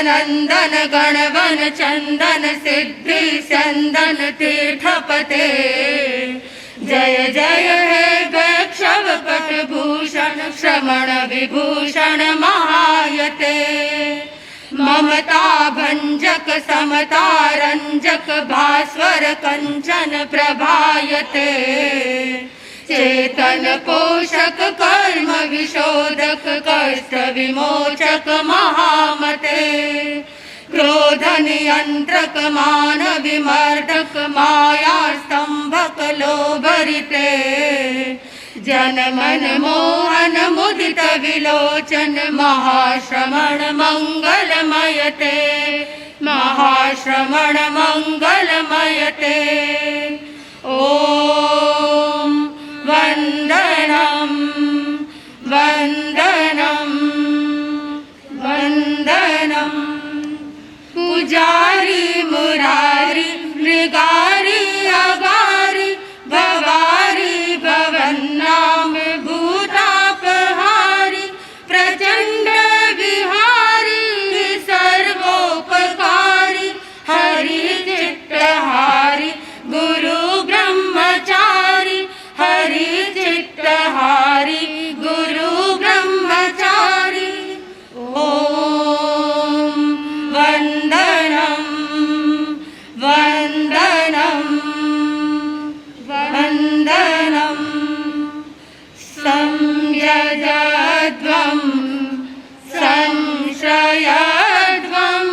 नंदन गणवन चंदन सिद्धि चंदन तीर्थपते जय जय हे वैक्षव पटभूषण श्रमण विभूषण महायते ममता भंजक समता रंजक भास्वर कंचन प्रभायते चेतन पोषक कर्म विशोधक कष्ट विमोचक महामते क्रोध नियंत्रक मान विमर्दक माया स्तंभक लोभरिते जन मन मोहन मुदित विलोचन महाश्रमण मंगलमयते महाश्रमण मंगलमयते ओम वंदनम वंदनम वंदनम पुजारी मुरारी मृगारी अगारी भवारी भवन्नाम भूतापहारी प्रचंड विहारी सर्वोपकारी हरि चित्तहारी गुरु ब्रह्मचारी हरि चित्तहारी गुरु ब्रह्मचारी ओम वंदनम वंदनम वंदनम संयजध्वं संश्रयध्वं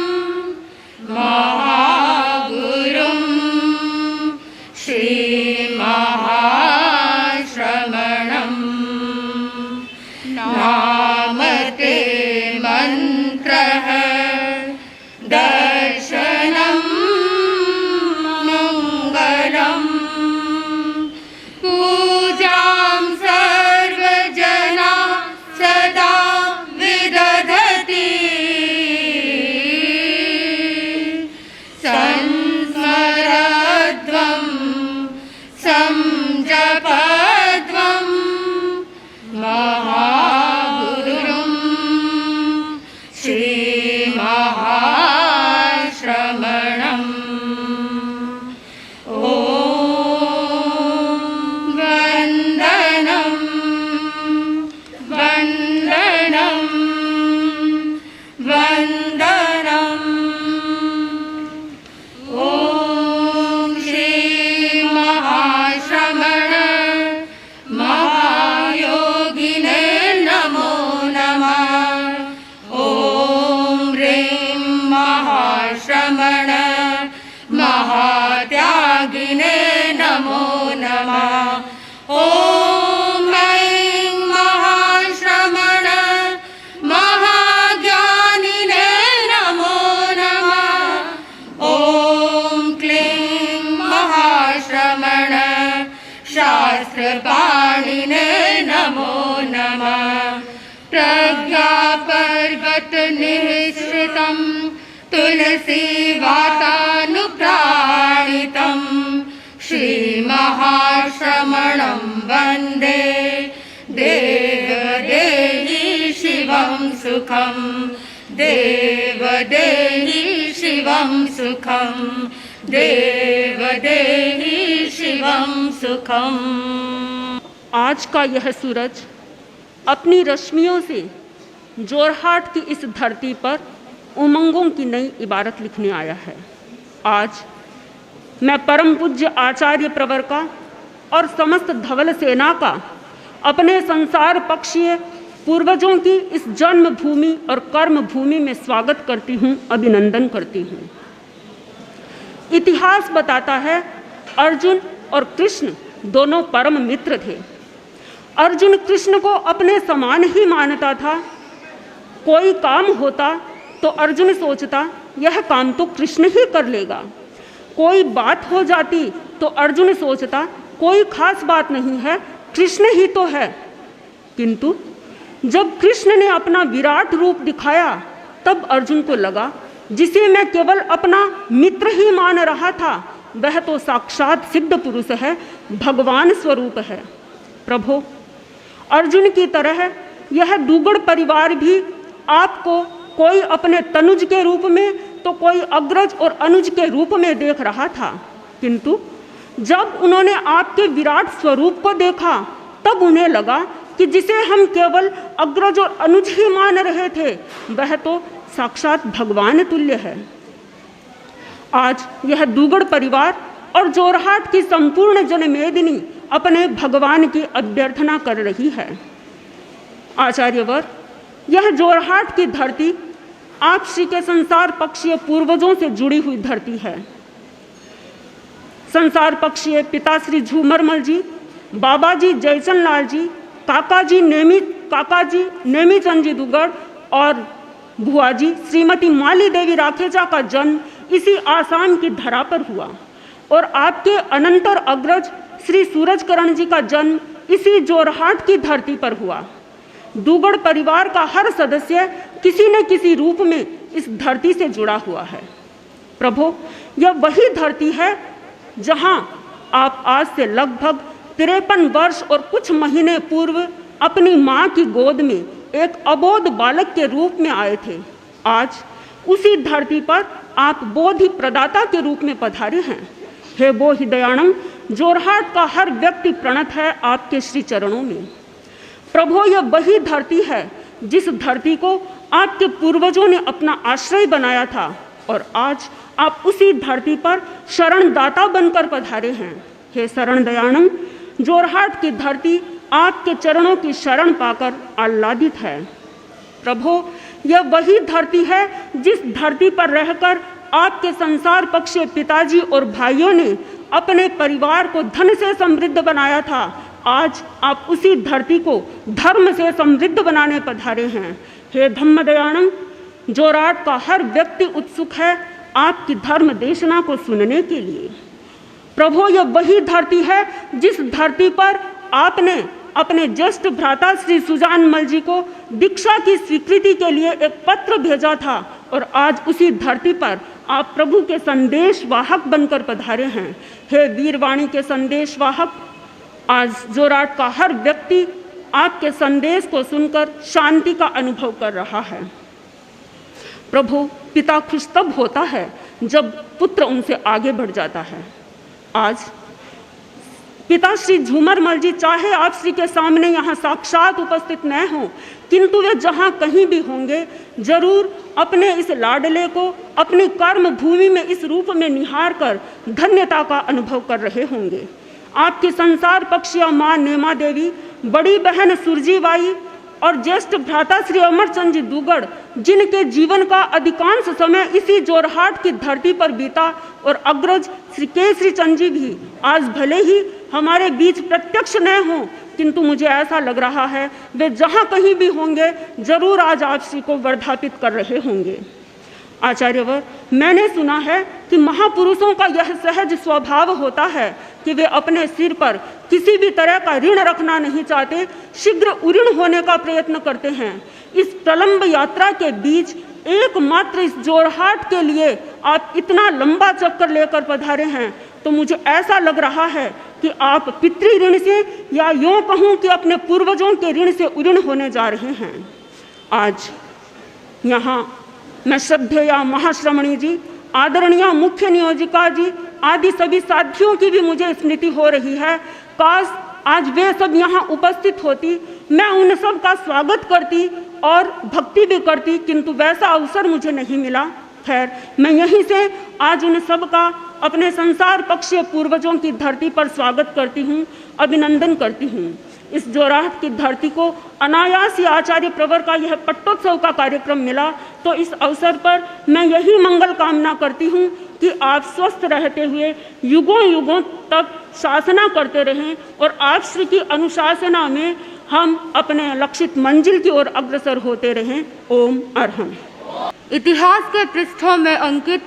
महागुरुं श्रीमहाश्रमणं नामते मंत्रः दर्शनं मंगलम् पूजां सर्वजना सदा विदधति संस्मरध्वं संजपध्वं महागुरुं श्रीमहाश्रमणम् वंदनम वंदनम वंदनम ओम श्री महाश्रमण शास्त्रपाणिने नमो नमः। प्रज्ञापर्वतनिःसृतं तुलसीवातानुप्राणितं श्रीमहाश्रमणं वन्दे देवदेहि शिवं सुखं। देवदेहि शिवं सुखं। देवदेहि शिवं सुखम। आज का यह सूरज अपनी रश्मियों से जोरहाट की इस धरती पर उमंगों की नई इबारत लिखने आया है। आज मैं परम पूज्य आचार्य प्रवर का और समस्त धवल सेना का अपने संसार पक्षीय पूर्वजों की इस जन्म भूमि और कर्म भूमि में स्वागत करती हूँ, अभिनंदन करती हूँ। इतिहास बताता है अर्जुन और कृष्ण दोनों परम मित्र थे। अर्जुन कृष्ण को अपने समान ही मानता था। कोई काम होता तो अर्जुन सोचता यह काम तो कृष्ण ही कर लेगा। कोई बात हो जाती तो अर्जुन सोचता कोई खास बात नहीं है, कृष्ण ही तो है। किंतु जब कृष्ण ने अपना विराट रूप दिखाया तब अर्जुन को लगा जिसे मैं केवल अपना मित्र ही मान रहा था वह तो साक्षात सिद्ध पुरुष है, भगवान स्वरूप है। प्रभु, अर्जुन की तरह यह दुगड़ परिवार भी आपको कोई अपने तनुज के रूप में तो कोई अग्रज और अनुज के रूप में देख रहा था। किंतु जब उन्होंने आपके विराट स्वरूप को देखा तब उन्हें लगा कि जिसे हम केवल अग्रज और अनुज ही मान रहे थे वह तो साक्षात भगवान तुल्य है। आज यह दुगड़ परिवार और जोरहाट की संपूर्ण जनमेदिनी अपने भगवान की अभ्यर्थना कर रही है। आचार्यवर, यह जोरहाट की धरती आप श्री के संसार पक्षीय पूर्वजों से जुड़ी हुई धरती है। संसार पक्षीय पिता श्री झूमरमल जी, बाबा जी जयचंद लाल जी, काका जी नेमीचंद जी दुगड़ और बुआ जी श्रीमती माली देवी राखेजा का जन्म इसी आसाम की धरा पर हुआ और आपके अनंतर अग्रज श्री सूरजकरण जी का जन्म इसी जोरहाट की धरती पर हुआ। दुगड़ परिवार का हर सदस्य किसी न किसी रूप में इस धरती से जुड़ा हुआ है। प्रभु, यह वही धरती है जहां आप आज से लगभग 53 वर्ष और कुछ महीने पूर्व अपनी मां की गोद में एक अबोध बालक के रूप में आए थे। आज उसी धरती पर आप बोधि प्रदाता के रूप में पधारे हैं। हे बोधि दयाणम, जोरहाट का हर व्यक्ति प्रणत है आपके श्री चरणों में। प्रभु, यह वही धरती है जिस धरती को आपके पूर्वजों ने अपना आश्रय बनाया था और आज आप उसी धरती पर शरणदाता बनकर पधारे हैं। हे शरण दयाणम, जोरहाट की धरती आपके चरणों की शरण पाकर आह्लादित है। प्रभु, यह वही धरती है जिस धरती पर रहकर आपके संसार पक्षीय पिताजी और भाइयों ने अपने परिवार को धन से समृद्ध बनाया था। आज आप उसी धरती को धर्म से समृद्ध बनाने पधारे हैं। हे धम्मदयाणम, जोरहाट का हर व्यक्ति उत्सुक है आपकी धर्म देशना को सुनने के लिए। प्रभु, यह वही धरती है जिस धरती पर आपने अपने ज्येष्ठ भ्राता श्री सुजानमल जी को दीक्षा की स्वीकृति के लिए एक पत्र भेजा था और आज उसी धरती पर आप प्रभु के संदेश वाहक बनकर पधारे हैं। हे वीरवाणी के संदेश वाहक, आज जोरहाट का हर व्यक्ति आपके संदेश को सुनकर शांति का अनुभव कर रहा है। प्रभु, पिता खुश तब होता है जब पुत्र उनसे आगे बढ़ जाता है। आज पिता श्री झूमरमल जी चाहे आप श्री के सामने यहाँ साक्षात उपस्थित न हों, किंतु वे जहाँ कहीं भी होंगे जरूर अपने इस लाडले को अपनी कर्म भूमि में इस रूप में निहार कर धन्यता का अनुभव कर रहे होंगे। आपकी संसार पक्षिया माँ नेमा देवी, बड़ी बहन सुरजीबाई और ज्येष्ठ भ्राता श्री अमरचंद जी दुगड़, जिनके जीवन का अधिकांश समय इसी जोरहाट की धरती पर बीता, और अग्रज श्री केसरी चंद जी भी आज भले ही हमारे बीच प्रत्यक्ष न हों, किंतु मुझे ऐसा लग रहा है वे जहाँ कहीं भी होंगे जरूर आज आप श्री को वर्धापित कर रहे होंगे। आचार्यवर, मैंने सुना है कि महापुरुषों का यह सहज स्वभाव होता है कि वे अपने सिर पर किसी भी तरह का ऋण रखना नहीं चाहते, शीघ्र उऋण होने का प्रयत्न करते हैं। इस प्रलंब यात्रा के बीच एकमात्र इस जोरहाट के लिए आप इतना लंबा चक्कर लेकर पधारे हैं, तो मुझे ऐसा लग रहा है कि आप पितृ ऋण से, या यूँ कहूँ कि अपने पूर्वजों के ऋण से उऋण होने जा रहे हैं। आज यहाँ मैं श्रद्धेय महाश्रमणी जी, आदरणीय मुख्य नियोजिका जी आदि सभी साथियों की भी मुझे स्मृति हो रही है। काश आज वे सब यहाँ उपस्थित होती, मैं उन सब का स्वागत करती और भक्ति भी करती, किंतु वैसा अवसर मुझे नहीं मिला। खैर, मैं यहीं से आज उन सब का अपने संसार पक्षीय पूर्वजों की धरती पर स्वागत करती हूँ, अभिनंदन करती हूँ। इस जोरहाट की धरती को अनायास ही आचार्य प्रवर का यह पट्टोत्सव का कार्यक्रम मिला, तो इस अवसर पर मैं यही मंगल कामना करती हूँ कि आप स्वस्थ रहते हुए युगों युगों तक शासना करते रहें और आप श्री की अनुशासना में हम अपने लक्षित मंजिल की ओर अग्रसर होते रहें। ओम अरहम। इतिहास के पृष्ठों में अंकित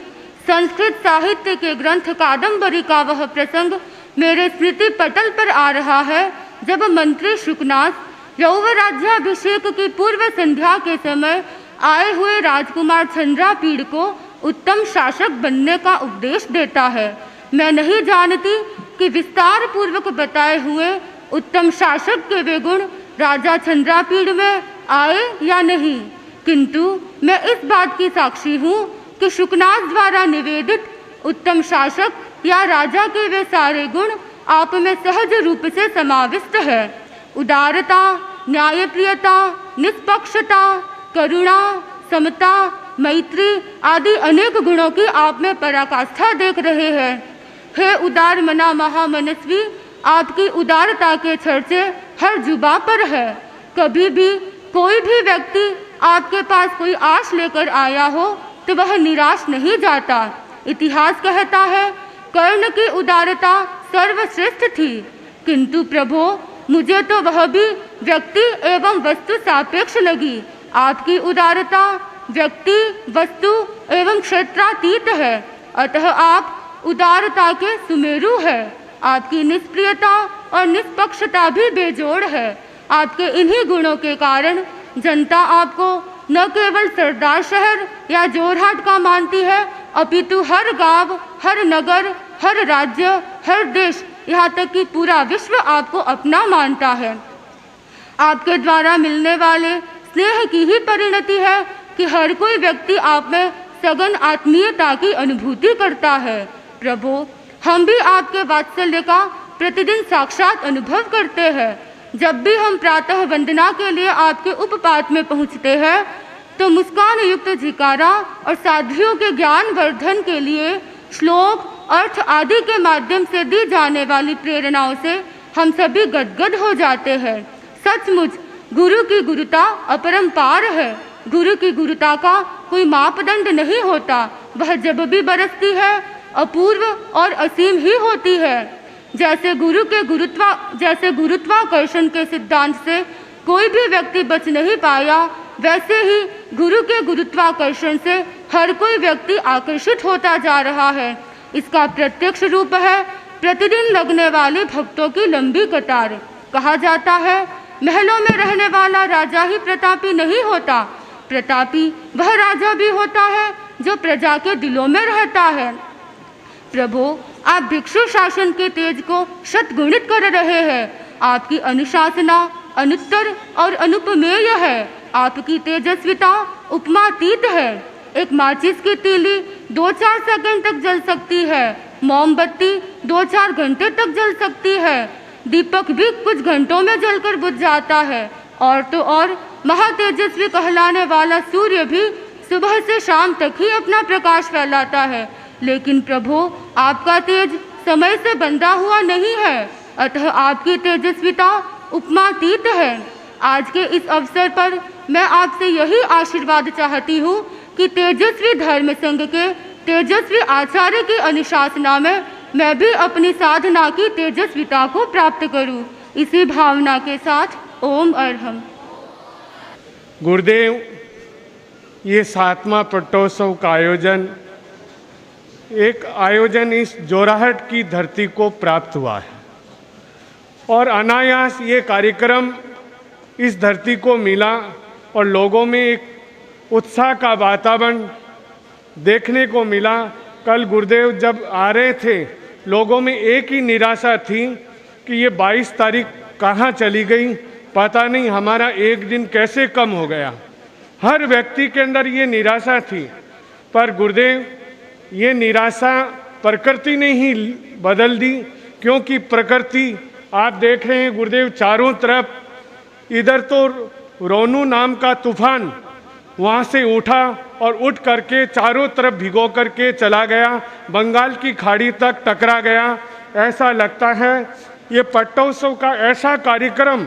संस्कृत साहित्य के ग्रंथ कादम्बरी का वह प्रसंग मेरे स्मृति पटल पर आ रहा है, जब मंत्री शुकनाथ यौव राज्याभिषेक की पूर्व संध्या के समय आए हुए राजकुमार चंद्रापीड़ को उत्तम शासक बनने का उपदेश देता है। मैं नहीं जानती कि विस्तार पूर्वक बताए हुए उत्तम शासक के वे गुण राजा चंद्रापीड़ में आए या नहीं, किंतु मैं इस बात की साक्षी हूँ कि शुकनाथ द्वारा निवेदित उत्तम शासक या राजा के वे सारे गुण आप में सहज रूप से समाविष्ट है। उदारता, न्यायप्रियता, निष्पक्षता, करुणा, समता, मैत्री आदि अनेक गुणों की आप में पराकाष्ठा देख रहे हैं। हे उदार मना महामनस्वी, आपकी उदारता के चर्चे हर जुबा पर है। कभी भी कोई भी व्यक्ति आपके पास कोई आश लेकर आया हो तो वह निराश नहीं जाता। इतिहास कहता है कर्ण की उदारता सर्वश्रेष्ठ थी, किंतु प्रभो मुझे तो वह भी व्यक्ति एवं वस्तु सापेक्ष लगी। आपकी उदारता व्यक्ति, वस्तु एवं क्षेत्रातीत है, अतः आप उदारता के सुमेरु है। आपकी निष्प्रियता और निष्पक्षता भी बेजोड़ है। आपके इन्हीं गुणों के कारण जनता आपको न केवल सरदार शहर या जोरहाट का मानती है, अपितु हर गांव, हर नगर, हर राज्य, हर देश, यहाँ तक कि पूरा विश्व आपको अपना मानता है। आपके द्वारा मिलने वाले स्नेह की ही परिणति है कि हर कोई व्यक्ति आप में सघन आत्मीयता की अनुभूति करता है। प्रभु, हम भी आपके वात्सल्य का प्रतिदिन साक्षात अनुभव करते हैं। जब भी हम प्रातः वंदना के लिए आपके उपपात में पहुँचते हैं तो मुस्कान युक्त झिकारा और साध्वियों के ज्ञान वर्धन के लिए श्लोक, अर्थ आदि के माध्यम से दी जाने वाली प्रेरणाओं से हम सभी गदगद हो जाते हैं। सचमुच गुरु की गुरुता अपरंपार है। गुरु की गुरुता का कोई मापदंड नहीं होता, वह जब भी बरसती है अपूर्व और असीम ही होती है। जैसे गुरुत्वाकर्षण के सिद्धांत से कोई भी व्यक्ति बच नहीं पाया, वैसे ही गुरु के गुरुत्वाकर्षण से हर कोई व्यक्ति आकर्षित होता जा रहा है। इसका प्रत्यक्ष रूप है प्रतिदिन लगने वाली भक्तों की लंबी कतार। कहा जाता है महलों में रहने वाला राजा ही प्रतापी नहीं होता, प्रतापी वह राजा भी होता है जो प्रजा के दिलों में रहता है। प्रभु, आप भिक्षु शासन के तेज को शतगुणित कर रहे हैं। आपकी अनुशासना अनुत्तर और अनुपमेय है। आपकी तेजस्विता उपमातीत है। एक माचिस की तीली 2-4 सेकंड तक जल सकती है, मोमबत्ती 2-4 घंटे तक जल सकती है, दीपक भी कुछ घंटों में जलकर बुझ जाता है, और तो और महातेजस्वी कहलाने वाला सूर्य भी सुबह से शाम तक ही अपना प्रकाश फैलाता है। लेकिन प्रभु, आपका तेज समय से बंधा हुआ नहीं है, अतः आपकी तेजस्विता उपमातीत है। आज के इस अवसर पर मैं आपसे यही आशीर्वाद चाहती हूँ कि तेजस्वी धर्म संघ के तेजस्वी आचार्य की अनुशासना में मैं भी अपनी साधना की तेजस्विता को प्राप्त करूँ। इसी भावना के साथ ओम अरहम। गुरुदेव, ये 7वां पट्टोत्सव का आयोजन एक आयोजन इस जोराहट की धरती को प्राप्त हुआ है और अनायास ये कार्यक्रम इस धरती को मिला और लोगों में एक उत्साह का वातावरण देखने को मिला। कल गुरुदेव जब आ रहे थे, लोगों में एक ही निराशा थी कि ये 22 तारीख कहाँ चली गई, पता नहीं हमारा एक दिन कैसे कम हो गया। हर व्यक्ति के अंदर ये निराशा थी, पर गुरुदेव ये निराशा प्रकृति ने ही बदल दी, क्योंकि प्रकृति आप देख रहे हैं गुरुदेव चारों तरफ, इधर तो रोनू नाम का तूफान वहाँ से उठा और उठ करके चारों तरफ भिगो करके चला गया, बंगाल की खाड़ी तक टकरा गया। ऐसा लगता है ये पट्टोत्सव का ऐसा कार्यक्रम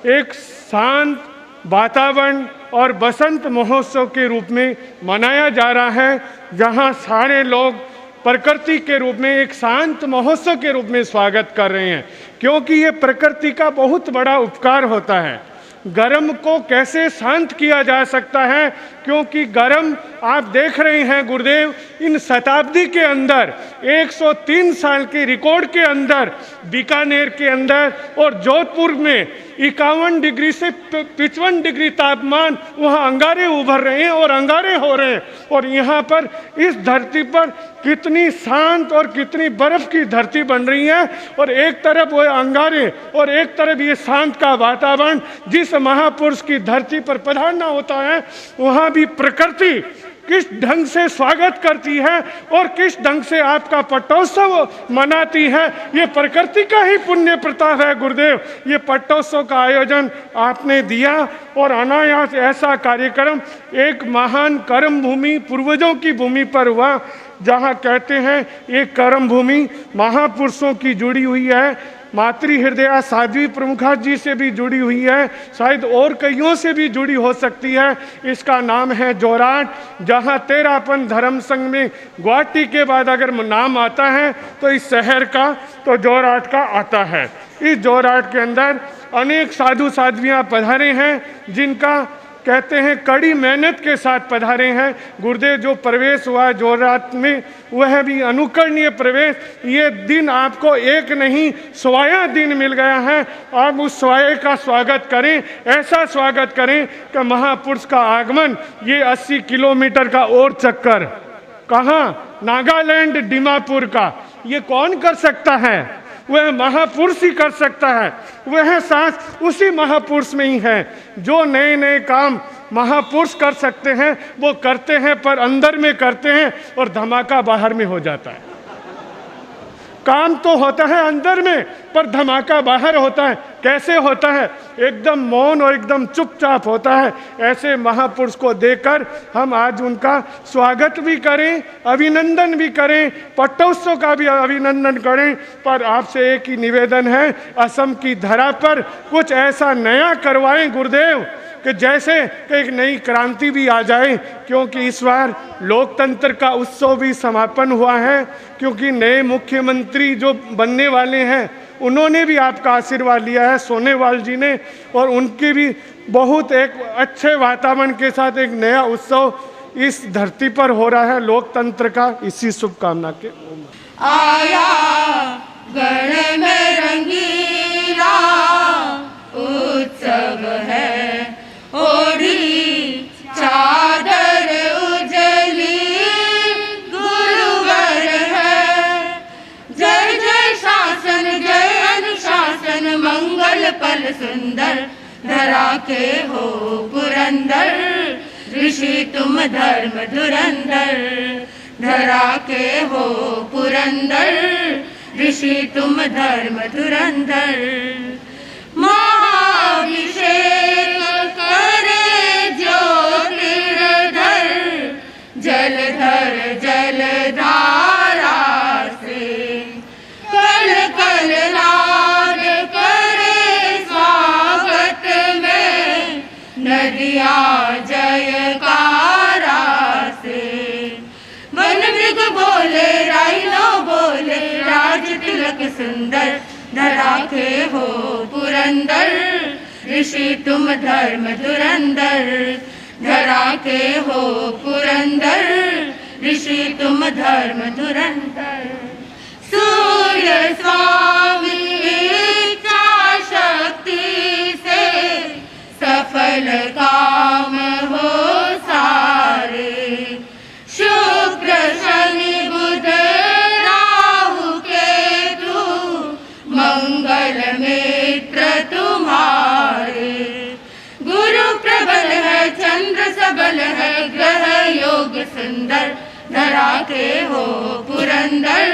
एक शांत वातावरण और बसंत महोत्सव के रूप में मनाया जा रहा है, जहां सारे लोग प्रकृति के रूप में एक शांत महोत्सव के रूप में स्वागत कर रहे हैं। क्योंकि ये प्रकृति का बहुत बड़ा उपकार होता है। गर्म को कैसे शांत किया जा सकता है, क्योंकि गर्म आप देख रहे हैं गुरुदेव, इन शताब्दी के अंदर 103 साल के रिकॉर्ड के अंदर बीकानेर के अंदर और जोधपुर में 51 डिग्री से 55 डिग्री तापमान वहाँ अंगारे उभर रहे हैं और अंगारे हो रहे हैं। और यहाँ पर इस धरती पर कितनी शांत और कितनी बर्फ की धरती बन रही है, और एक तरफ वो अंगारे और एक तरफ ये शांत का वातावरण। जिस महापुरुष की धरती पर पधारना होता है, वहाँ भी प्रकृति किस ढंग से स्वागत करती है और किस ढंग से आपका पट्टोत्सव मनाती है, ये प्रकृति का ही पुण्य प्रताप है गुरुदेव। ये पट्टोत्सव का आयोजन आपने दिया और अनायास ऐसा कार्यक्रम एक महान कर्म भूमि, पूर्वजों की भूमि पर हुआ, जहाँ कहते हैं ये कर्म भूमि महापुरुषों की जुड़ी हुई है। मातृ हृदया साध्वी प्रमुखा जी से भी जुड़ी हुई है, शायद और कईयों से भी जुड़ी हो सकती है। इसका नाम है जोराट, जहाँ तेरापन धर्म संघ में गुवाहाटी के बाद अगर नाम आता है तो इस शहर का तो जोराट का आता है। इस जोराट के अंदर अनेक साधु साध्वियाँ पधारे हैं, जिनका कहते हैं कड़ी मेहनत के साथ पधारे हैं। गुरुदेव जो प्रवेश हुआ जोराट में, वह भी अनुकरणीय प्रवेश। ये दिन आपको एक नहीं स्वाया दिन मिल गया है। आप उस स्वाया का स्वागत करें, ऐसा स्वागत करें कि महापुरुष का आगमन, ये 80 किलोमीटर का और चक्कर, कहाँ, नागालैंड डिमापुर का, ये कौन कर सकता है? वह महापुरुष ही कर सकता है। वह सांस उसी महापुरुष में ही है। जो नए नए काम महापुरुष कर सकते हैं वो करते हैं, पर अंदर में करते हैं और धमाका बाहर में हो जाता है। काम तो होता है अंदर में, पर धमाका बाहर होता है। कैसे होता है? एकदम मौन और एकदम चुपचाप होता है। ऐसे महापुरुष को देखकर हम आज उनका स्वागत भी करें, अभिनंदन भी करें, पट्टोत्सव का भी अभिनंदन करें। पर आपसे एक ही निवेदन है, असम की धरा पर कुछ ऐसा नया करवाएं गुरुदेव कि जैसे कि एक नई क्रांति भी आ जाए। क्योंकि इस बार लोकतंत्र का उत्सव भी समापन हुआ है, क्योंकि नए मुख्यमंत्री जो बनने वाले हैं उन्होंने भी आपका आशीर्वाद लिया है, सोनेवाल जी ने, और उनके भी बहुत एक अच्छे वातावरण के साथ एक नया उत्सव इस धरती पर हो रहा है लोकतंत्र का। इसी शुभकामना के आया गण में रंगीला उत्सव है, ओढ़ी चादर उजली गुरुवर है। जय जय शासन जय अनुशासन, मंगल पल सुंदर धरा के हो पुरंदर। ऋषि तुम धर्म धुरंधर, धरा के हो पुरंदर। ऋषि तुम धर्म धुरंधर। महाभिषेक करे ज्योतिर्धर, जलधर जलधारा से कल कल नाद करे स्वागत में। नदियाँ जयकारा से वन मृग बोले, राइनो बोले, राज तिलक सुंदर धरा के हो पुरंदर। ऋषि तुम धर्म धुरंधर, धरा के हो पुरंदर। ऋषि तुम धर्म धुरंधर। सूर्य स्वामी इच्छा शक्ति से सफल काम हो सारे। शुक्र शनि बुध राहु केतु मंगल मित्र तुम्हारे। गुरु प्रबल है चंद्र सबल है ग्रह योग सुंदर धरा के हो पुरंदर।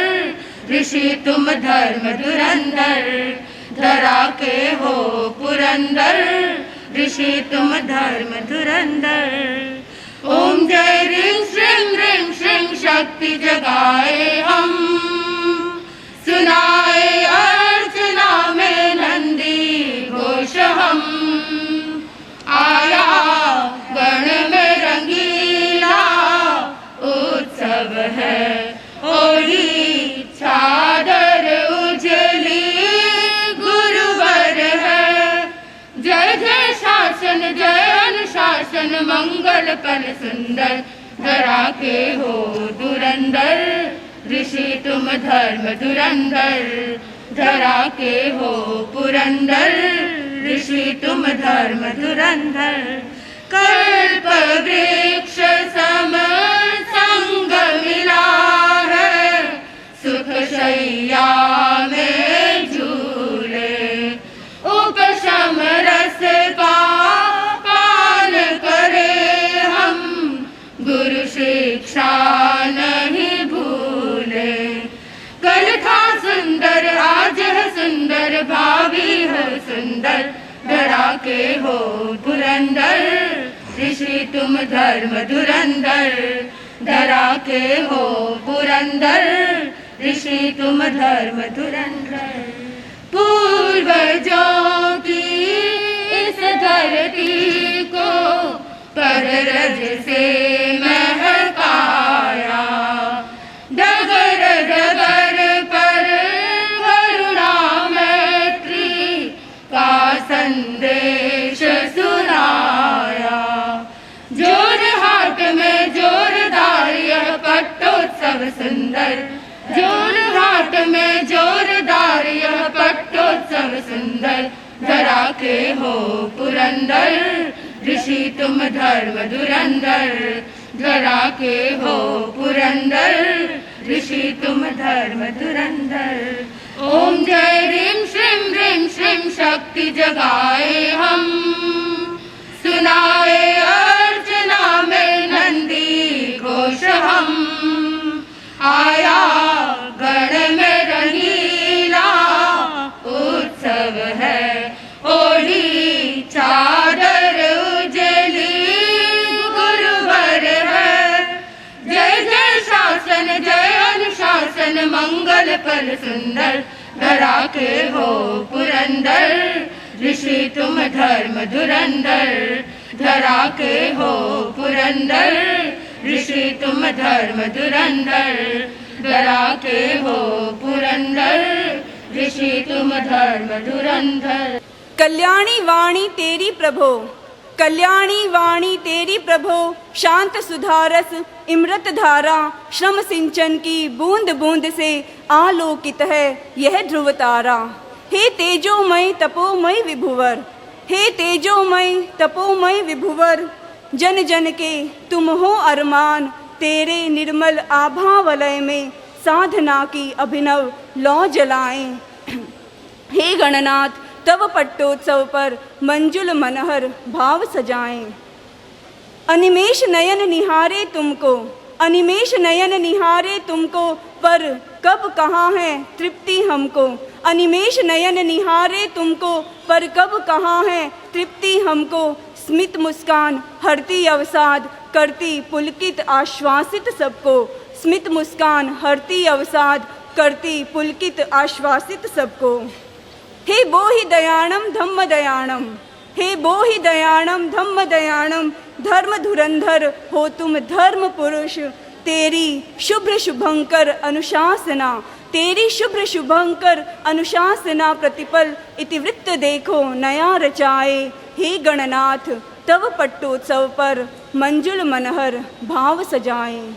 ऋषि तुम धर्म धुरंधर धरा के हो पुरंदर। ऋषि तुम धर्म धुरंधर। ओम जय ह्रीं श्रीं शक्ति जगाए हम। सुनाए अर्चना में नंदी घोष हम। आया गण में रंगीला उत्सव है। ओढ़ी चादर उजली गुरुवर है। जय जय शासन जय अनुशासन मंगल पल सुंदर धरा के हो धुरंधर। ऋषि तुम धर्म धुरंधर धरा के हो पुरंदर। ऋषि तुम धर्म धुरंधर। कल्प वृक्ष सम संग मिला है। सुख शैया में झूले। उपशम रस का पान करे हम। गुरु शिक्षा नहीं भूले। कल था सुंदर आज है सुंदर भावी है सुंदर धरा के हो पुरंदर। ऋषि तुम धर्म धुरंधर धरा के हो पुरंदर। ऋषि तुम धर्म धुरंधर। पूर्वजों की इस धरती को पर रज से महकाया। डगर डगर पर करुणा मैत्री का संदेश सुनाया। जोर हाट में जोरदार यह पट्टोत्सव सुंदर। जोर हाट में जोरदार यह पट्टोत्सव सुंदर धरा के हो पुरंदर। ऋषि तुम धर्म धुरंधर धरा के हो पुरंदर। ऋषि तुम धर्म धुरंधर। ओम जय ह्रीं श्रीं शक्ति जगाए हम। सुनाए अर्चना में नंदी घोष हम। आया गण में रंगीला उत्सव है। ओढ़ी चादर उजली गुरुवर है। जय जय शासन जय अनुशासन मंगल पल सुंदर धरा के हो पुरंदर। ऋषि तुम धर्म धुरंधर धरा के हो पुरंदर। ऋषि तुम धर्म धुरंधर धरा के हो पुरंदर। ऋषि तुम धर्म धुरंधर। कल्याणी वाणी तेरी प्रभो कल्याणी वाणी तेरी प्रभो। शांत सुधारस इमृत धारा। श्रम सिंचन की बूंद बूंद से आलोकित है यह ध्रुव तारा। हे तेजोमय तपोमय विभुवर। हे तेजोमय तपोमय विभुवर। जन जन के तुम हो अरमान। तेरे निर्मल आभा वलय में साधना की अभिनव लौ जलाएं। हे गणनाथ तव पट्टोत्सव पर मंजुल मनहर भाव सजाएं। अनिमेष नयन निहारे तुमको अनिमेष नयन निहारे तुमको। पर कब कहाँ है तृप्ति हमको। अनिमेष नयन निहारे तुमको पर कब कहाँ है तृप्ति हमको। स्मित मुस्कान हरती अवसाद करती पुलकित आश्वासित सबको। स्मित मुस्कान हरती अवसाद करती पुलकित आश्वासित सबको। हे बोहि दयाणम धम्म दयाणम। हे बोहि दयाणम धम्म दयाणम। धर्म धुरंधर हो तुम धर्म पुरुष। तेरी शुभ्र शुभंकर अनुशासना। तेरी शुभ्र शुभंकर अनुशासना प्रतिपल इतिवृत्त देखो नया रचाए। हे गणनाथ तव पट्टोत्सव पर मंजुल मनहर भाव सजाएं।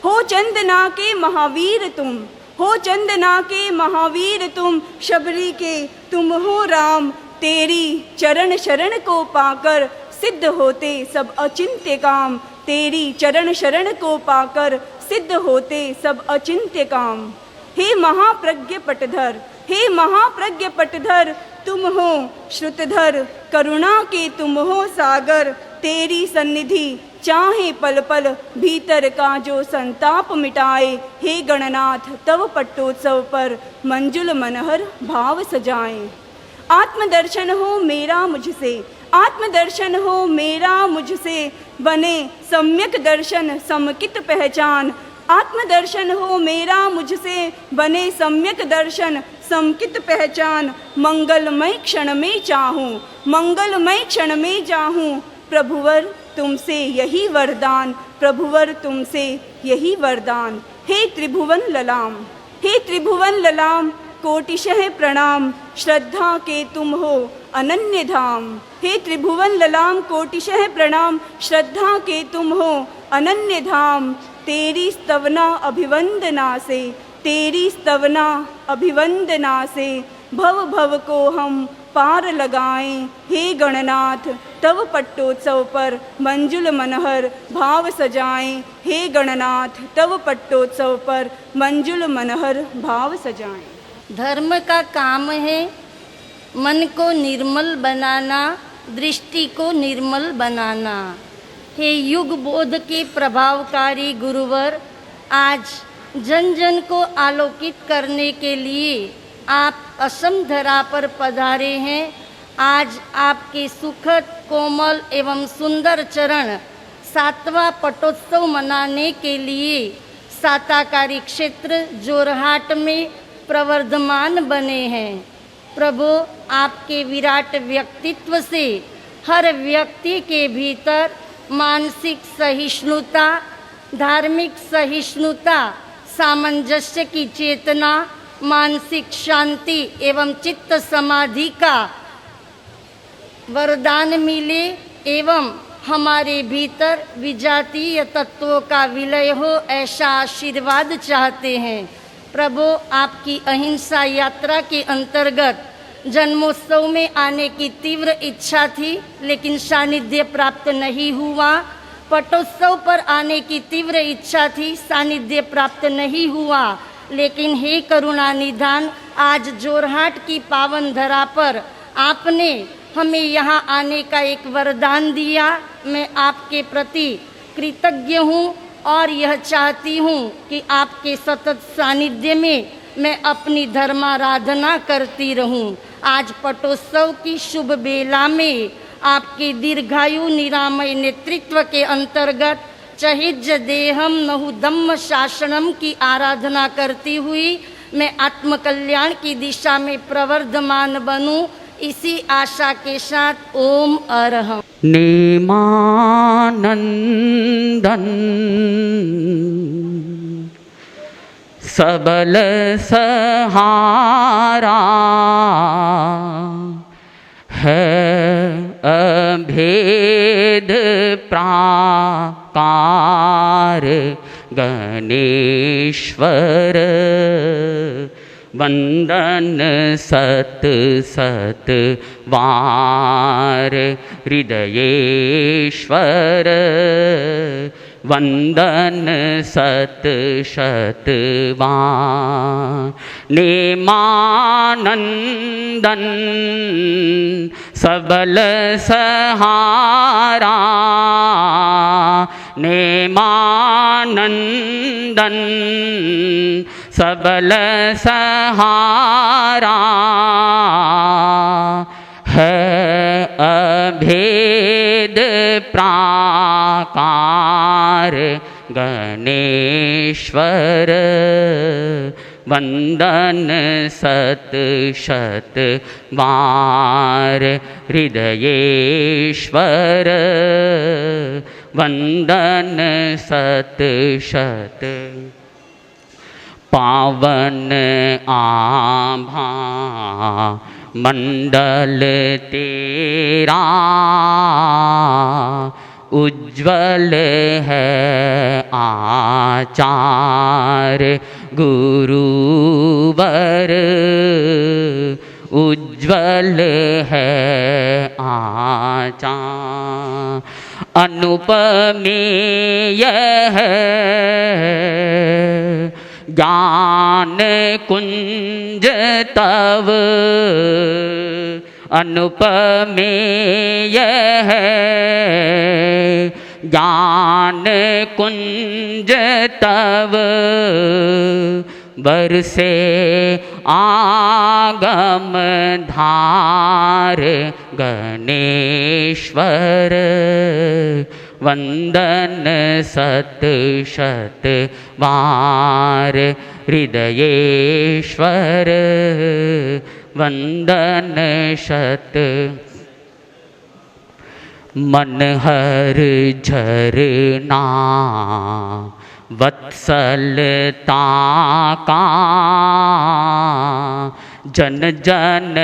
हो चंदना के महावीर तुम, हो चंदना के महावीर तुम, शबरी के तुम हो राम। तेरी चरण शरण को पाकर सिद्ध होते सब अचिंत्य काम, तेरी चरण शरण को पाकर सिद्ध होते सब अचिंत्य काम। हे महाप्रज्ञ पटधर, हे महाप्रज्ञ पटधर, तुम हो श्रुतधर, करुणा के तुम हो सागर। तेरी सन्निधि चाहे पल पल भीतर का जो संताप मिटाए। हे गणनाथ तव पट्टोत्सव पर मंजुल मनहर भाव सजाएं। आत्मदर्शन हो मेरा मुझसे, आत्मदर्शन हो मेरा मुझसे, बने सम्यक दर्शन समकित पहचान। आत्मदर्शन हो मेरा मुझसे, बने सम्यक दर्शन समकित पहचान। मंगलमय क्षण में चाहूँ, मंगलमय क्षण में चाहूँ, प्रभुवर तुमसे यही वरदान, प्रभुवर तुमसे यही वरदान। हे त्रिभुवन ललाम, हे त्रिभुवन ललाम, कोटिशः प्रणाम, श्रद्धा के तुम हो अनन्य धाम। हे त्रिभुवन ललाम, कोटिशः प्रणाम, श्रद्धा के तुम हो अनन्य धाम। तेरी स्तवना अभिवंदना से, तेरी स्तवना अभिवंदना से, भव भव को हम पार लगाएं। हे गणनाथ तव पट्टोत्सव पर मंजुल मनहर भाव सजाएं। हे गणनाथ तव पट्टोत्सव पर मंजुल मनहर भाव सजाएं। धर्म का काम है मन को निर्मल बनाना, दृष्टि को निर्मल बनाना। हे युग बोध के प्रभावकारी गुरुवर, आज जन जन को आलोकित करने के लिए आप असम धरा पर पधारे हैं। आज आपके सुखद कोमल एवं सुंदर चरण 7वां पटोत्सव मनाने के लिए साताकारी क्षेत्र जोरहाट में प्रवर्धमान बने हैं। प्रभु आपके विराट व्यक्तित्व से हर व्यक्ति के भीतर मानसिक सहिष्णुता, धार्मिक सहिष्णुता, सामंजस्य की चेतना, मानसिक शांति एवं चित्त समाधि का वरदान मिले एवं हमारे भीतर विजातीय तत्वों का विलय हो, ऐसा आशीर्वाद चाहते हैं। प्रभु आपकी अहिंसा यात्रा के अंतर्गत जन्मोत्सव में आने की तीव्र इच्छा थी, लेकिन सानिध्य प्राप्त नहीं हुआ। पटोत्सव पर आने की तीव्र इच्छा थी, सानिध्य प्राप्त नहीं हुआ। लेकिन हे करुणा निधान, आज जोरहाट की पावन धरा पर आपने हमें यहाँ आने का एक वरदान दिया। मैं आपके प्रति कृतज्ञ हूँ और यह चाहती हूँ कि आपके सतत सानिध्य में मैं अपनी धर्माराधना करती रहूं। आज पटोत्सव की शुभ बेला में आपके दीर्घायु निरामय नेतृत्व के अंतर्गत चहिज देहम नहुदम्म शासनम की आराधना करती हुई मैं आत्मकल्याण की दिशा में प्रवर्धमान बनूं, इसी आशा के साथ ओम अरहम। नेमानंदन सबल सहारा है अभेद प्राकार गणेश्वर वंदन सत सत वार हृदयेश्वर वंदन सत शत वार नेमानंदन सबल सहारा नेमानंदन सबल सहारा है अभेद प्राकार गणेश्वर वंदन सत शत वार हृदयेश्वर वंदन सत शत पावन आभा मंडल तेरा उज्ज्वल है आचार गुरुवर, उज्ज्वल है आचार। अनुपमेय है ज्ञान कुंज तव, अनुपमेय है ज्ञान कुंज तव, बरसे आगम धार गणेश्वर, वंदन सत शत बार हृदयेश्वर, वंदन शत। मनहर झरना वत्सलता का, जन जन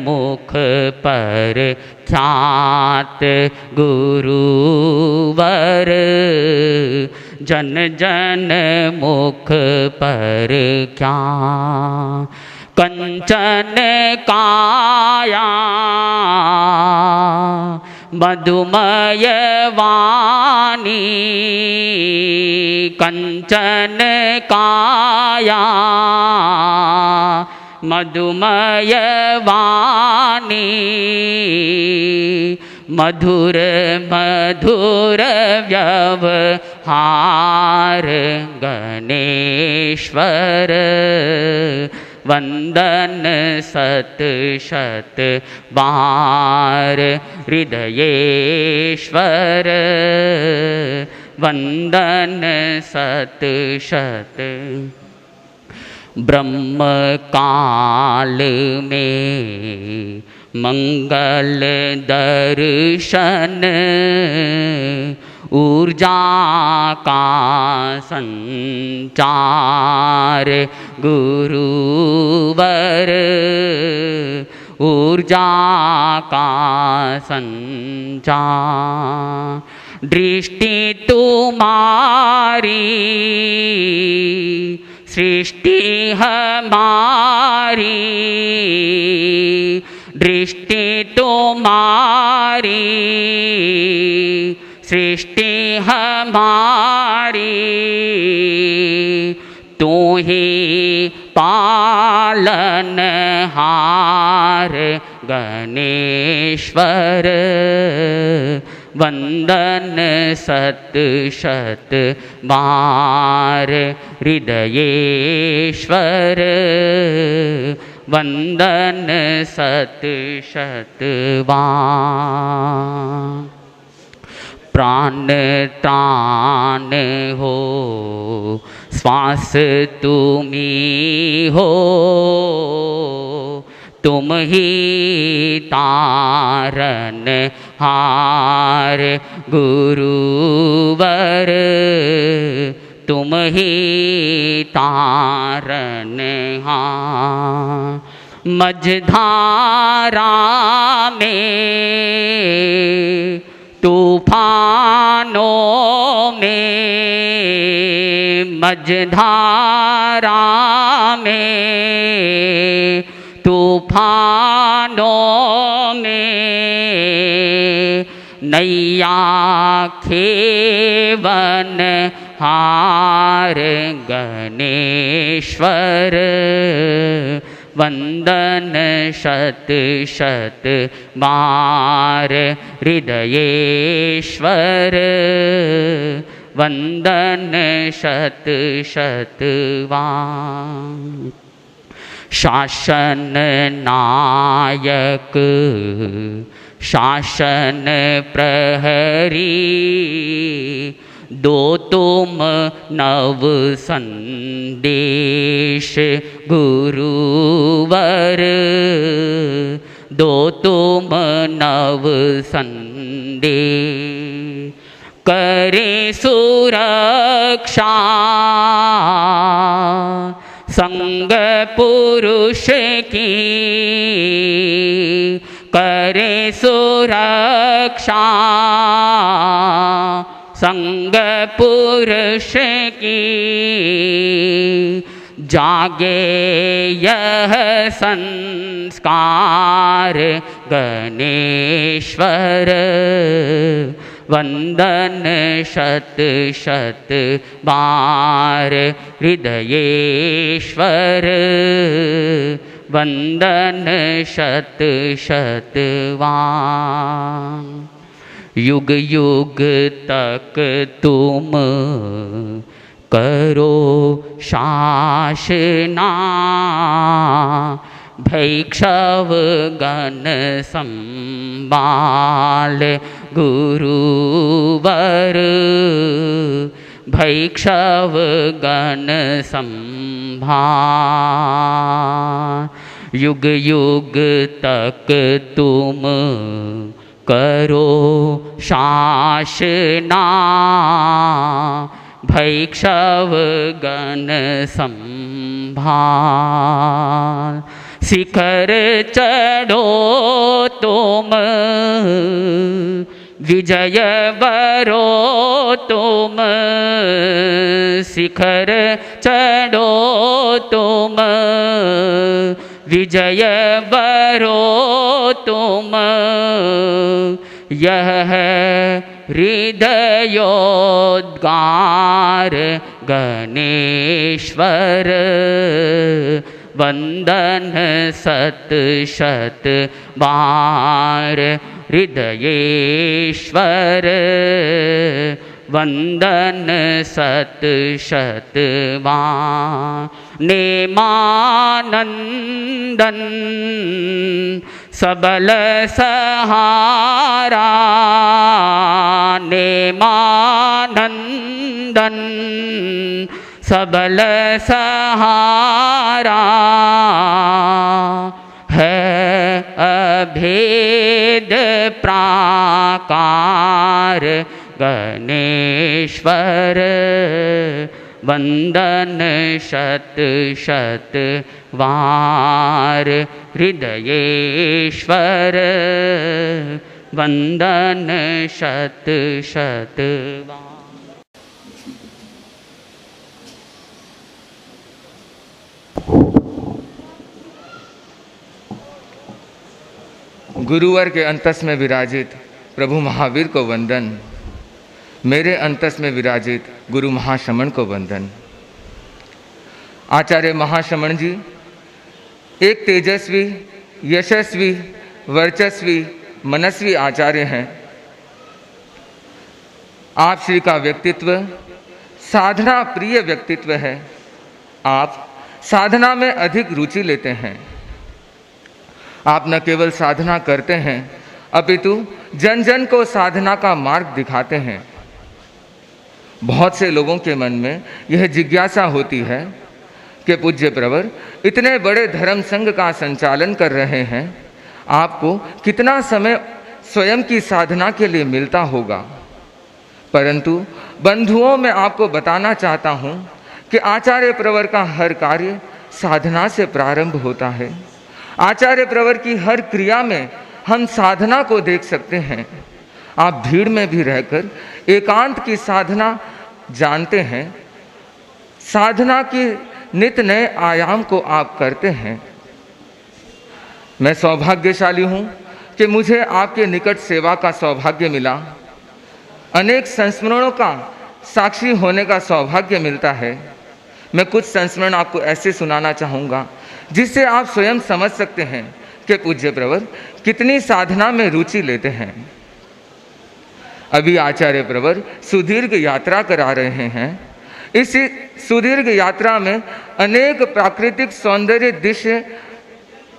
मुख पर ख्यात गुरुवर, जन जन मुख पर ख्यात। कंचन काया मधुमय वाणी, कंचन काया मधुमय वाणी, मधुर मधुर व्यवहार गणेश्वर, वंदन सत शत बार हृदयेश्वर, वंदन सत शत। ब्रह्म काल में मंगल दर्शन, ऊर्जा का संचार गुरुवर, ऊर्जा का संचार। दृष्टि तुम्हारी सृष्टि हमारी, दृष्टि तुम्हारी सृष्टि हमारी, तू ही पालनहार गणेश्वर, वंदन सत शत बार हृदयेश्वर, वंदन सत शत बार। प्राण त्राण हो श्वास तुमी हो, तुम ही तारन हार गुरुवर, तुम ही तारन हार। मझधारा में तूफानों में, मझधारा में तूफानों में, नैया खेवन हार गणेश्वर, वंदन शत शत बार हृदयेश्वर, वंदन शत शत बार। शासन नायक शासन प्रहरी, दो तुम नव संदेश गुरुवर, दो तुम नव संदेश। करे सुरक्षा संग पुरुष की, करे सुरक्षा संग पुरुष की, जागे यह संस्कार गणेश्वर, वंदन शत शत बार हृदयेश्वर, वंदन शत शत बार। युग युग तक तुम करो शासना, भैक्षव गण संभाल गुरुवर, भैक्षव गण संभाल। युग युग तक तुम करो शासना, भैक्षव गण संभाल। शिखर चढ़ो तुम, विजय बरो तुम, शिखर चढ़ो तुम, विजय बरो तुम। यह है हृदयोद्गार गणेश्वर, वंदन शत शत बार हृदयेश्वर, वंदन शत शत बार। नेमानंदन सबल सहारा, नेमानंदन सबल सहारा, है अभेद प्राकार गणेश्वर, वंदन शत शत वार हृदयेश्वर, वंदन शत शत वार। गुरुवर के अंतस में विराजित प्रभु महावीर को वंदन, मेरे अंतस में विराजित गुरु महाश्रमण को वंदन। आचार्य महाश्रमण जी एक तेजस्वी, यशस्वी, वर्चस्वी, मनस्वी आचार्य हैं। आप श्री का व्यक्तित्व साधना प्रिय व्यक्तित्व है। आप साधना में अधिक रुचि लेते हैं। आप न केवल साधना करते हैं अपितु जन जन को साधना का मार्ग दिखाते हैं। बहुत से लोगों के मन में यह जिज्ञासा होती है कि पूज्य प्रवर इतने बड़े धर्म संघ का संचालन कर रहे हैं, आपको कितना समय स्वयं की साधना के लिए मिलता होगा। परंतु बंधुओं मैं आपको बताना चाहता हूँ कि आचार्य प्रवर का हर कार्य साधना से प्रारंभ होता है। आचार्य प्रवर की हर क्रिया में हम साधना को देख सकते हैं। आप भीड़ में भी रहकर एकांत की साधना जानते हैं। साधना की नित नए आयाम को आप करते हैं। मैं सौभाग्यशाली हूँ कि मुझे आपके निकट सेवा का सौभाग्य मिला। अनेक संस्मरणों का साक्षी होने का सौभाग्य मिलता है। मैं कुछ संस्मरण आपको ऐसे सुनाना चाहूँगा जिससे आप स्वयं समझ सकते हैं कि पूज्य प्रवर कितनी साधना में रुचि लेते हैं। अभी आचार्य प्रवर सुदीर्घ यात्रा करा रहे हैं। इस सुदीर्घ यात्रा में अनेक प्राकृतिक सौंदर्य दृश्य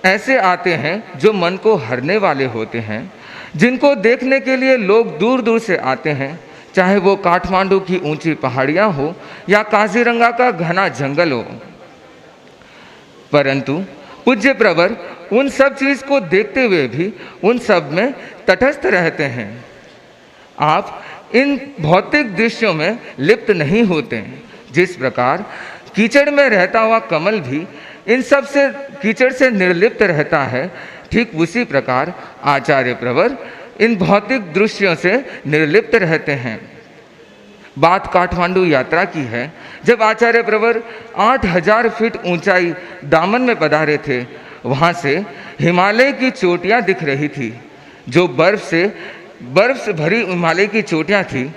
ऐसे आते हैं जो मन को हरने वाले होते हैं, जिनको देखने के लिए लोग दूर दूर से आते हैं, चाहे वो काठमांडू की ऊंची पहाड़ियां हो या काजीरंगा का घना जंगल हो। परंतु पूज्य प्रवर उन सब चीज को देखते हुए भी उन सब में तटस्थ रहते हैं। आप इन भौतिक दृश्यों में लिप्त नहीं होते। जिस प्रकार कीचड़ में रहता हुआ कमल भी इन सब से कीचड़ से निर्लिप्त रहता है, ठीक उसी प्रकार आचार्य प्रवर इन भौतिक दृश्यों से निर्लिप्त रहते हैं। बात काठमांडू यात्रा की है, जब आचार्य प्रवर 8000 फीट ऊंचाई दामन में पधारे थे, वहाँ से हिमालय की चोटियाँ दिख रही थी, जो बर्फ से भरी हिमालय की चोटियाँ थी,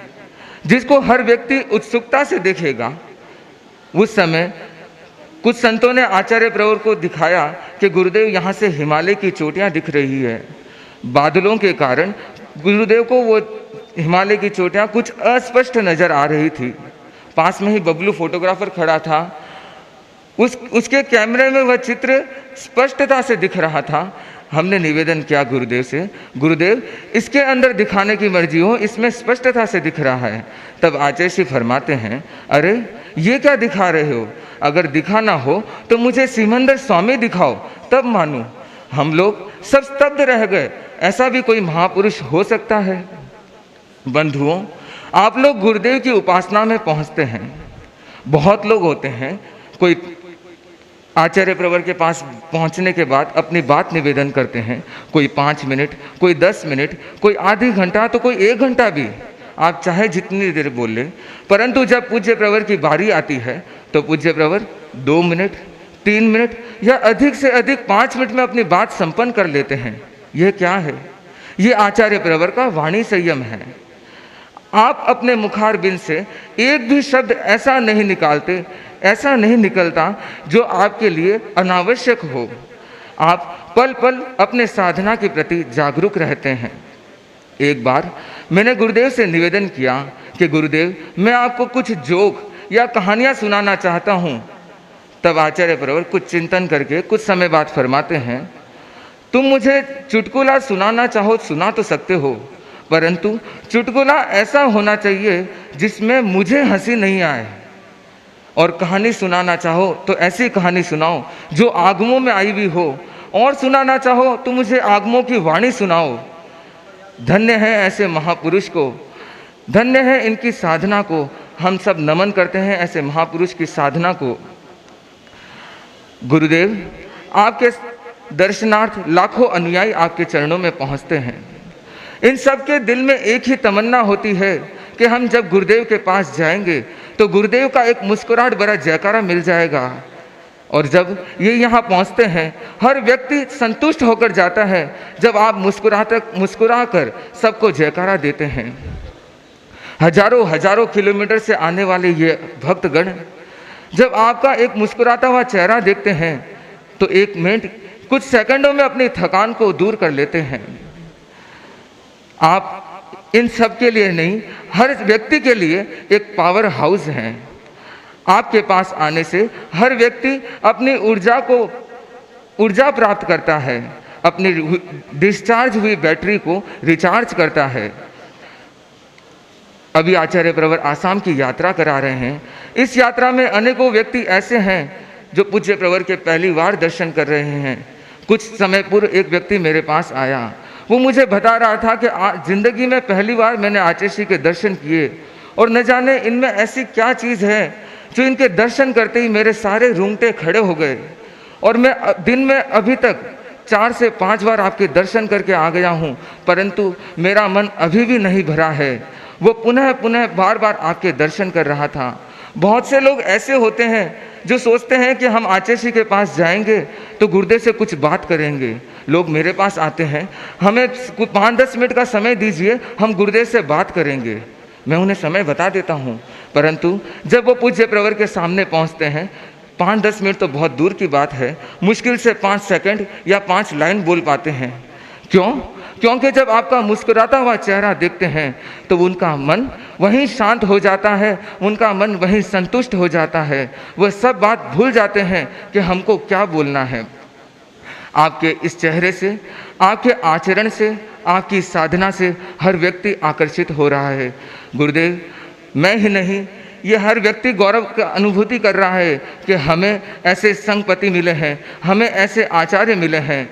जिसको हर व्यक्ति उत्सुकता से देखेगा। उस समय कुछ संतों ने आचार्य प्रवर को दिखाया कि गुरुदेव यहाँ से हिमालय की चोटियाँ दिख रही है। बादलों के कारण गुरुदेव को वो हिमालय की चोटियाँ कुछ अस्पष्ट नजर आ रही थी। पास में ही बबलू फोटोग्राफर खड़ा था, उसके कैमरे में वह चित्र स्पष्टता से दिख रहा था। हमने निवेदन किया गुरुदेव से, गुरुदेव इसके अंदर दिखाने की मर्जी हो, इसमें स्पष्टता से दिख रहा है। तब आचार्य श्री फरमाते हैं, अरे ये क्या दिखा रहे हो, अगर दिखा ना हो तो मुझे सिमंदर स्वामी दिखाओ, तब मानूं। हम लोग सब स्तब्ध रह गए, ऐसा भी कोई महापुरुष हो सकता है? बंधुओं, आप लोग गुरुदेव की उपासना में पहुंचते हैं। बहुत लोग होते हैं, कोई आचार्य प्रवर के पास पहुंचने के बाद अपनी बात निवेदन करते हैं, कोई 5 मिनट, कोई 10 मिनट, कोई आधी घंटा, तो कोई 1 घंटा भी, आप चाहे जितनी देर बोल लें। परंतु जब पूज्य प्रवर की बारी आती है तो पूज्य प्रवर 2 मिनट, 3 मिनट या अधिक से अधिक 5 मिनट में अपनी बात संपन्न कर लेते हैं। यह क्या है? ये आचार्य प्रवर का वाणी संयम है। आप अपने मुखार बिन से एक भी शब्द ऐसा नहीं निकालते, ऐसा नहीं निकलता जो आपके लिए अनावश्यक हो। आप पल पल अपने साधना के प्रति जागरूक रहते हैं। एक बार मैंने गुरुदेव से निवेदन किया कि गुरुदेव मैं आपको कुछ जोक या कहानियाँ सुनाना चाहता हूँ। तब आचार्य प्रवर कुछ चिंतन करके कुछ समय बाद फरमाते हैं, तुम मुझे चुटकुला सुनाना चाहो सुना तो सकते हो, परंतु चुटकुला ऐसा होना चाहिए जिसमें मुझे हंसी नहीं आए, और कहानी सुनाना चाहो तो ऐसी कहानी सुनाओ जो आगमों में आई हुई हो, और सुनाना चाहो तो मुझे आगमों की वाणी सुनाओ। धन्य है ऐसे महापुरुष को, धन्य है इनकी साधना को। हम सब नमन करते हैं ऐसे महापुरुष की साधना को। गुरुदेव, आपके दर्शनार्थ लाखों अनुयायी आपके चरणों में पहुंचते हैं। इन सब के दिल में एक ही तमन्ना होती है कि हम जब गुरुदेव के पास जाएंगे तो गुरुदेव का एक मुस्कुराहट भरा जयकारा मिल जाएगा। और जब ये यहाँ पहुँचते हैं, हर व्यक्ति संतुष्ट होकर जाता है जब आप मुस्कुरा कर सबको जयकारा देते हैं। हजारों हजारों किलोमीटर से आने वाले ये भक्तगण जब आपका एक मुस्कुराता हुआ चेहरा देखते हैं तो 1 मिनट कुछ सेकंडों में अपनी थकान को दूर कर लेते हैं। आप इन सब के लिए नहीं, हर व्यक्ति के लिए एक पावर हाउस हैं। आपके पास आने से हर व्यक्ति अपनी ऊर्जा प्राप्त करता है, अपनी डिस्चार्ज हुई बैटरी को रिचार्ज करता है। अभी आचार्य प्रवर आसाम की यात्रा करा रहे हैं। इस यात्रा में अनेकों व्यक्ति ऐसे हैं जो पूज्य प्रवर के पहली बार दर्शन कर रहे हैं। कुछ समय पूर्व एक व्यक्ति मेरे पास आया, वो मुझे बता रहा था कि जिंदगी में पहली बार मैंने आचार्य श्री के दर्शन किए, और न जाने इनमें ऐसी क्या चीज़ है जो इनके दर्शन करते ही मेरे सारे रूंगटे खड़े हो गए, और मैं दिन में अभी तक 4 से 5 बार आपके दर्शन करके आ गया हूँ, परंतु मेरा मन अभी भी नहीं भरा है। वो पुनः पुनः बार बार आपके दर्शन कर रहा था। बहुत से लोग ऐसे होते हैं जो सोचते हैं कि हम आचार्य श्री के पास जाएंगे तो गुरुदेव से कुछ बात करेंगे। लोग मेरे पास आते हैं, हमें 5-10 मिनट का समय दीजिए, हम गुरुदेव से बात करेंगे। मैं उन्हें समय बता देता हूँ, परंतु जब वो पूज्य प्रवर के सामने पहुँचते हैं, 5-10 मिनट तो बहुत दूर की बात है, मुश्किल से 5 सेकंड या 5 लाइन बोल पाते हैं। क्यों? क्योंकि जब आपका मुस्कुराता हुआ चेहरा देखते हैं तो उनका मन वहीं शांत हो जाता है, उनका मन वहीं संतुष्ट हो जाता है। वह सब बात भूल जाते हैं कि हमको क्या बोलना है। आपके इस चेहरे से, आपके आचरण से, आपकी साधना से हर व्यक्ति आकर्षित हो रहा है। गुरुदेव, मैं ही नहीं, ये हर व्यक्ति गौरव का अनुभूति कर रहा है कि हमें ऐसे संगपति मिले हैं, हमें ऐसे आचार्य मिले हैं।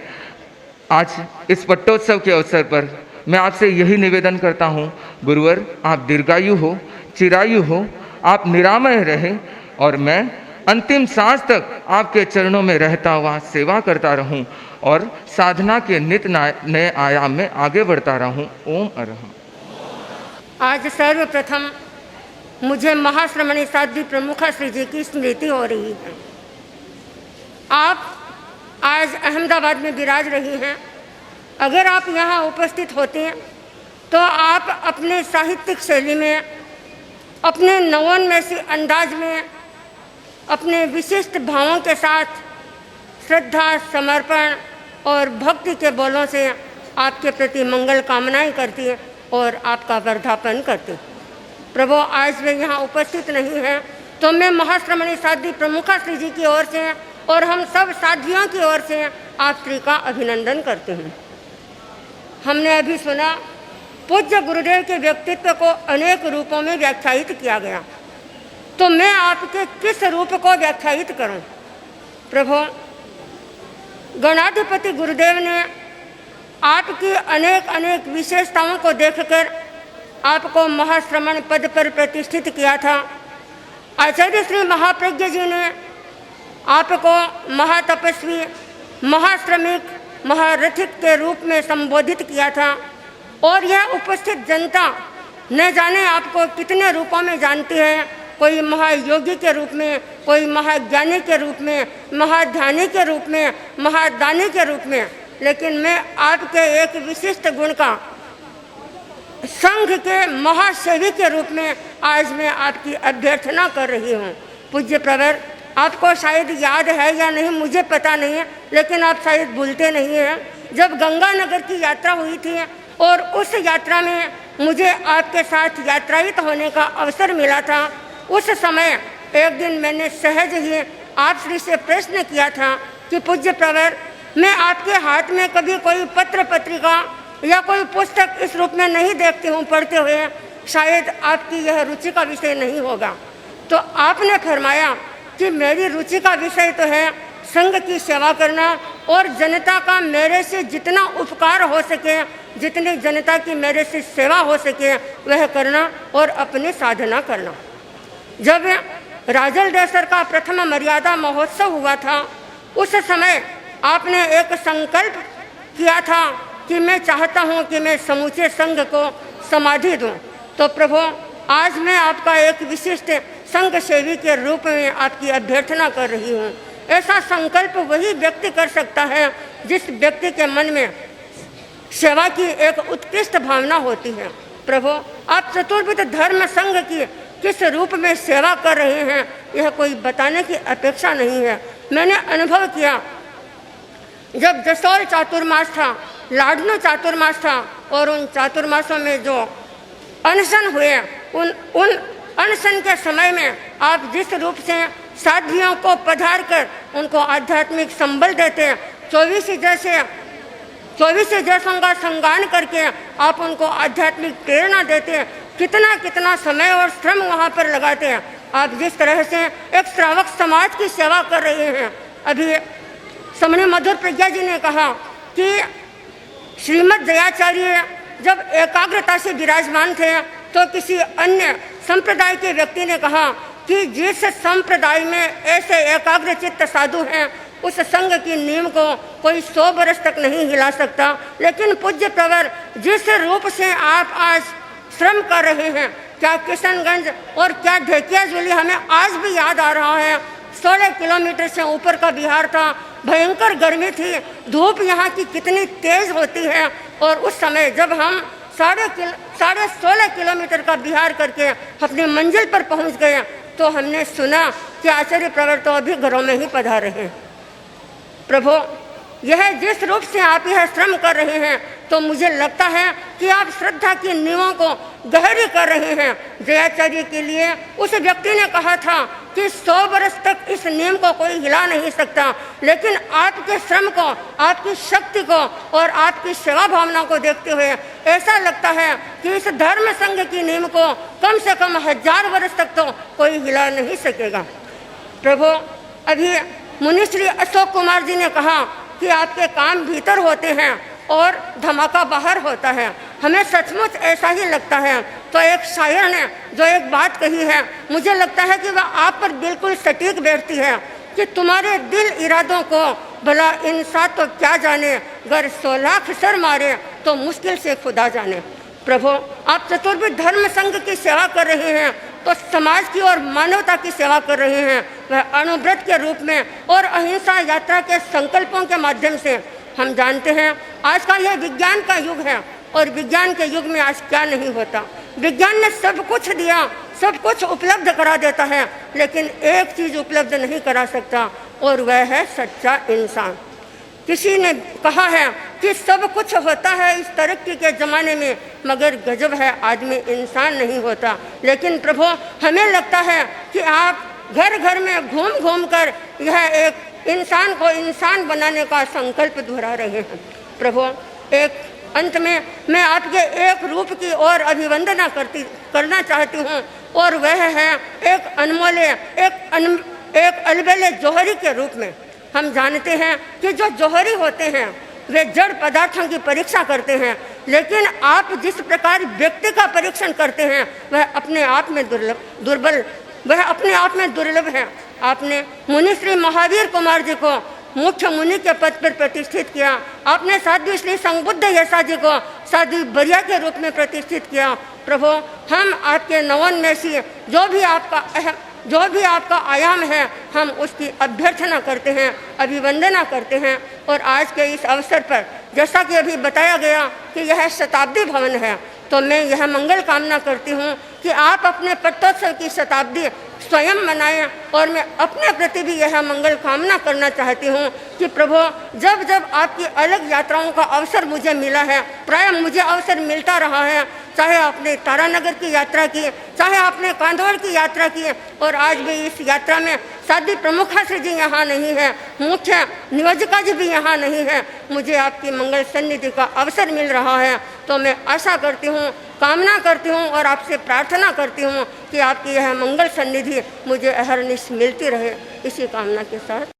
आज इस पट्टोत्सव के अवसर पर मैं आपसे यही निवेदन करता हूँ, गुरुवर, आप दीर्घायु हो, चिरायु हो, आप निरामय रहें, और मैं अंतिम सांस तक आपके चरणों में रहता हुआ सेवा करता रहूं, और साधना के नित नए आयाम में आगे बढ़ता रहूं। ओम अरहम। आज सर्वप्रथम मुझे महाश्रमणी साध्वी प्रमुखा श्री जी की स्मृति हो रही है। आप आज अहमदाबाद में विराज रही हैं। अगर आप यहाँ उपस्थित होते हैं तो आप अपने साहित्यिक शैली में, अपने नवोन्मेषी अंदाज में, अपने विशिष्ट भावों के साथ श्रद्धा, समर्पण और भक्ति के बोलों से आपके प्रति मंगल कामनाएं करती हैं और आपका वर्धापन करती हैं। प्रभु, आज वे यहाँ उपस्थित नहीं हैं तो मैं महाश्रमणी साध्वी प्रमुखा श्री जी की ओर से और हम सब साध्वियों की ओर से आप श्री का अभिनंदन करते हैं। हमने अभी सुना पूज्य गुरुदेव के व्यक्तित्व को अनेक रूपों में व्याख्यायित किया गया, तो मैं आपके किस रूप को व्याख्यायित करूं? प्रभु, गणाधिपति गुरुदेव ने आपकी अनेक अनेक विशेषताओं को देखकर आपको महाश्रमण पद पर प्रतिष्ठित किया था। आचार्य श्री महाप्रज्ञ जी ने आपको महातपस्वी, महाश्रमिक, महारथिक के रूप में संबोधित किया था और यह उपस्थित जनता न जाने आपको कितने रूपों में जानती है। कोई महायोगी के रूप में, कोई महाज्ञानी के रूप में, महाध्यानी के रूप में, महादानी के रूप में, लेकिन मैं आपके एक विशिष्ट गुण का संघ के महासेवी के रूप में आज मैं आपकी अभ्यर्थना कर रही हूँ। पूज्य प्रवर, आपको शायद याद है या नहीं मुझे पता नहीं है, लेकिन आप शायद भूलते नहीं हैं। जब गंगानगर की यात्रा हुई थी और उस यात्रा में मुझे आपके साथ यात्रायित होने का अवसर मिला था, उस समय एक दिन मैंने सहज ही आप श्री से प्रश्न किया था कि पूज्य प्रवर, मैं आपके हाथ में कभी कोई पत्र पत्रिका या कोई पुस्तक इस रूप में नहीं देखती हूँ पढ़ते हुए, शायद आपकी यह रुचि का विषय नहीं होगा। तो आपने फरमाया कि मेरी रुचि का विषय तो है संघ की सेवा करना और जनता का मेरे से जितना उपकार हो सके, जितनी जनता की मेरे से सेवा हो सके वह करना और अपनी साधना करना। जब राजल देसर का प्रथम मर्यादा महोत्सव हुआ था, उस समय आपने एक संकल्प किया था कि मैं चाहता हूं कि मैं समूचे संघ को समाधि दूं। तो प्रभु, आज मैं आपका एक विशिष्ट संघ सेवी के रूप में आपकी अभ्यर्थना कर रही हूं। ऐसा संकल्प वही व्यक्ति कर सकता है जिस व्यक्ति के मन में सेवा की एक उत्कृष्ट भावना होती है। प्रभु, आप चतुर्विध धर्म संघ की किस रूप में सेवा कर रहे हैं यह कोई बताने की अपेक्षा नहीं है। मैंने अनुभव किया, जब जसोल चातुर्मास था, लाडनू चातुर्मास था और उन चातुर्मासों में जो अनशन हुए, उन अनशन के समय में आप जिस रूप से साध्वियों को पधार कर उनको आध्यात्मिक संबल देते, 24 जैसों का संगान करके आप उनको आध्यात्मिक प्रेरणा देते, कितना कितना समय और श्रम वहाँ पर लगाते हैं। आप जिस तरह से एक श्रावक समाज की सेवा कर रहे हैं। अभी समणी मधुर प्रज्ञा जी ने कहा कि श्रीमद् दयाचार्य जब एकाग्रता से विराजमान थे तो किसी अन्य संप्रदाय के व्यक्ति ने कहा कि जिस संप्रदाय में ऐसे एकाग्रचित्त साधु हैं उस संघ की नींव को कोई 100 वर्ष तक नहीं हिला सकता। लेकिन पूज्य प्रवर, जिस रूप से आप आज श्रम कर रहे हैं, क्या किशनगंज और क्या ढेकियाजुली हमें आज भी याद आ रहा है। 16 किलोमीटर से ऊपर का बिहार था, भयंकर गर्मी थी, धूप यहाँ की कितनी तेज होती है, और उस समय जब हम 16.5 किलोमीटर का बिहार करके अपनी मंजिल पर पहुँच गए तो हमने सुना कि आचार्य प्रवर तो अभी घरों में ही पधारे हैं। प्रभु, यह जिस रूप से आप यह श्रम कर रहे हैं तो मुझे लगता है कि आप श्रद्धा की नींवों को गहरी कर रहे हैं। जयाचार्य के लिए उस व्यक्ति ने कहा था कि 100 वर्ष तक इस नींव को कोई हिला नहीं सकता, लेकिन आपके श्रम को, आपकी शक्ति को और आपकी सेवा भावना को देखते हुए ऐसा लगता है कि इस धर्म संघ की नींव को कम से कम 1000 वर्ष तक तो कोई हिला नहीं सकेगा। प्रभु, अभी मुनिश्री अशोक कुमार जी ने कहा कि आपके काम भीतर होते हैं और धमाका बाहर होता है। हमें सचमुच ऐसा ही लगता है। तो एक शायर ने जो एक बात कही है, मुझे लगता है कि वह आप पर बिल्कुल सटीक बैठती है कि तुम्हारे दिल इरादों को भला इंसान तो क्या जाने, गर 100 लाख सर मारे तो मुश्किल से खुदा जाने। प्रभु, आप चतुर्विध धर्म संघ की सेवा कर रहे हैं तो समाज की और मानवता की सेवा कर रहे हैं, वह अनुव्रत के रूप में और अहिंसा यात्रा के संकल्पों के माध्यम से। हम जानते हैं आज का यह विज्ञान का युग है और विज्ञान के युग में आज क्या नहीं होता। विज्ञान ने सब कुछ दिया, सब कुछ उपलब्ध करा देता है, लेकिन एक चीज़ उपलब्ध नहीं करा सकता और वह है सच्चा इंसान। किसी ने कहा है कि सब कुछ होता है इस तरक्की के ज़माने में, मगर गजब है आदमी इंसान नहीं होता। लेकिन प्रभु, हमें लगता है कि आप घर घर में घूम घूम कर यह एक इंसान को इंसान बनाने का संकल्प दोहरा रहे हैं। प्रभु, एक अंत में मैं आपके एक रूप की ओर अभिवंदना करना चाहती हूँ और वह है एक अनमोले, एक अलबेले जौहरी के रूप में। हम जानते हैं कि जो जौहरी होते हैं वे जड़ पदार्थों की परीक्षा करते हैं, लेकिन आप जिस प्रकार व्यक्ति का परीक्षण करते हैं वह अपने आप में दुर्लभ है। आपने मुनि श्री महावीर कुमार जी को मुख्य मुनि के पद पर प्रतिष्ठित किया। आपने साध्वी श्री संबुद्ध यशा जी को साध्वी बरिया के रूप में प्रतिष्ठित किया। प्रभु, हम आपके नवोन्मेषी जो भी आपका आयाम है, हम उसकी अभ्यर्थना करते हैं, अभिवंदना करते हैं। और आज के इस अवसर पर जैसा कि अभी बताया गया कि यह शताब्दी भवन है, तो मैं यह मंगल कामना करती हूँ कि आप अपने पट्टोत्सव की शताब्दी स्वयं मनाएं। और मैं अपने प्रति भी यह मंगल कामना करना चाहती हूँ कि प्रभु, जब जब आपकी अलग यात्राओं का अवसर मुझे मिला है, प्राय मुझे अवसर मिलता रहा है, चाहे आपने तारानगर की यात्रा की, चाहे आपने कांधौड़ की यात्रा की, और आज भी इस यात्रा में साध्वी प्रमुखाश्री जी यहाँ नहीं है, मुख्य नियोजिका जी भी यहाँ नहीं है, मुझे आपकी मंगल सन्निधि का अवसर मिल रहा है। तो मैं आशा करती हूँ, कामना करती हूँ और आपसे प्रार्थना करती हूँ कि आपकी यह मंगल सन्निधि मुझे अहरनिश मिलती रहे। इसी कामना के साथ